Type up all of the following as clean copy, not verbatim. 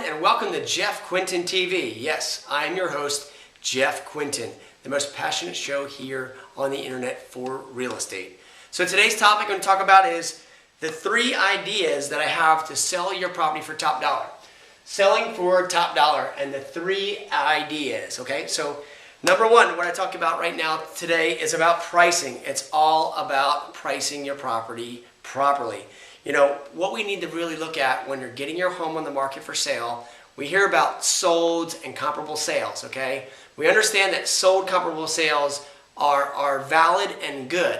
and welcome to Jeff Quintin TV. Yes, I am your host, Jeff Quintin, the most passionate show here on the internet for real estate. So today's topic I'm going to talk about is the 3 ideas that I have to sell your property for top dollar. Selling for top dollar and the 3 ideas, okay? So number 1, what I talk about right now today is about pricing. It's all about pricing your property properly. You know, what we need to really look at when you're getting your home on the market for sale, we hear about solds and comparable sales, okay? We understand that sold comparable sales are valid and good.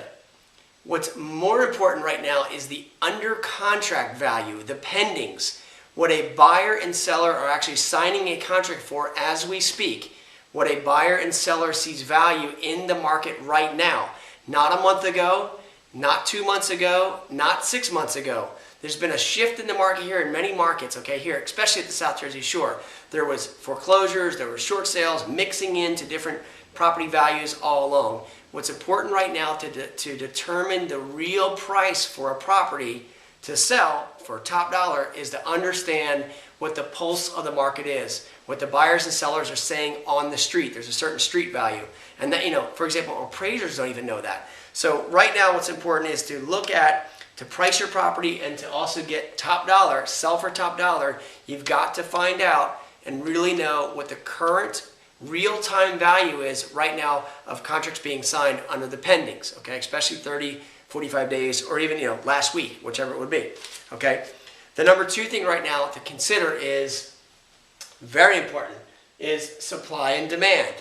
What's more important right now is the under contract value, the pendings, what a buyer and seller are actually signing a contract for as we speak, what a buyer and seller sees value in the market right now, not a month ago, not 2 months ago, not 6 months ago. There's been a shift in the market here in many markets, okay, here, especially at the South Jersey Shore. There was foreclosures, there were short sales, mixing into different property values all along. What's important right now to determine the real price for a property to sell for top dollar is to understand what the pulse of the market is, what the buyers and sellers are saying on the street. There's a certain street value. And that, you know, for example, appraisers don't even know that. So right now what's important is to look at, to price your property and to also get top dollar, sell for top dollar. You've got to find out and really know what the current real-time value is right now of contracts being signed under the pendings, okay? Especially 30, 45 days, or even, you know, last week, whichever it would be, okay? The number 2 thing right now to consider is, very important, is supply and demand.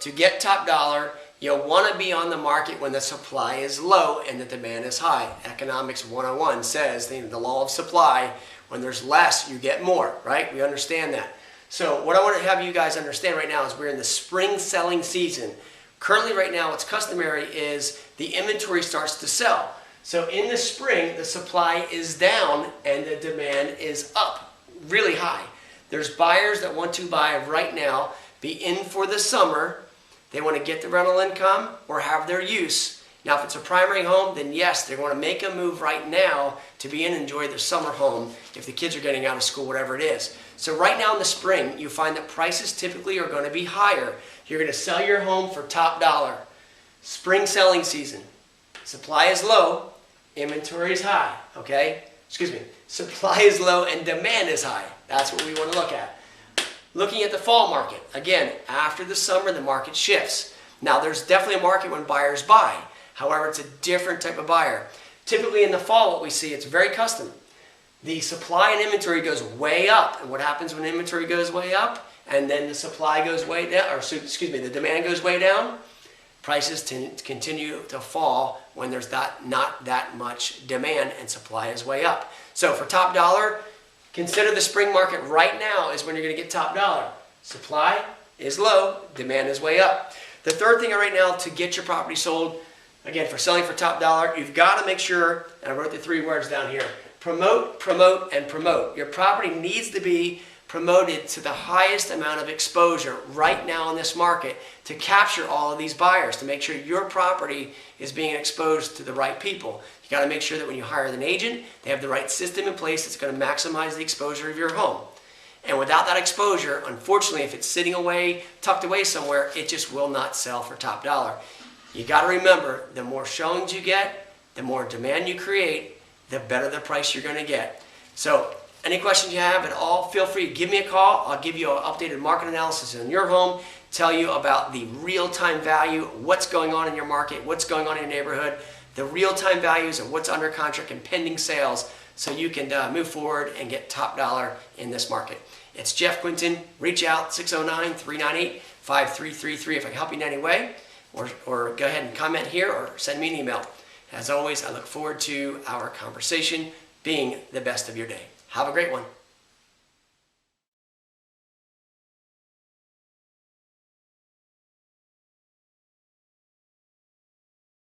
To get top dollar, you'll want to be on the market when the supply is low and the demand is high. Economics 101 says the law of supply, when there's less, you get more, right? We understand that. So what I want to have you guys understand right now is we're in the spring selling season. Currently right now what's customary is the inventory starts to sell. So in the spring the supply is down and the demand is up, really high. There's buyers that want to buy right now, be in for the summer. They want to get the rental income or have their use. Now if it's a primary home, then yes, they're going to make a move right now to be in and enjoy their summer home if the kids are getting out of school, whatever it is. So right now in the spring, you find that prices typically are going to be higher. You're going to sell your home for top dollar. Spring selling season. Supply is low, inventory is high, okay? Excuse me. Supply is low and demand is high. That's what we want to look at. Looking at the fall market, again, after the summer, the market shifts. Now, there's definitely a market when buyers buy. However, it's a different type of buyer. Typically in the fall, what we see, it's very custom. The supply and inventory goes way up. And what happens when inventory goes way up and then the supply goes way down, or excuse me, the demand goes way down? Prices continue to fall when there's not that much demand and supply is way up. So for top dollar, consider the spring market right now is when you're going to get top dollar. Supply is low, demand is way up. The third thing right now to get your property sold, again, for selling for top dollar, you've got to make sure, and I wrote the 3 words down here, promote, promote, and promote. Your property needs to be promoted to the highest amount of exposure right now in this market to capture all of these buyers, to make sure your property is being exposed to the right people. You got to make sure that when you hire an agent, they have the right system in place that's going to maximize the exposure of your home. And without that exposure, unfortunately, if it's sitting away, tucked away somewhere, it just will not sell for top dollar. You got to remember, the more showings you get, the more demand you create, the better the price you're going to get. So any questions you have at all, feel free to give me a call. I'll give you an updated market analysis in your home, tell you about the real-time value, what's going on in your market, what's going on in your neighborhood, the real-time values of what's under contract and pending sales so you can move forward and get top dollar in this market. It's Jeff Quintin. Reach out, 609-398-5333 if I can help you in any way, or go ahead and comment here or send me an email. As always, I look forward to our conversation being the best of your day. Have a great one.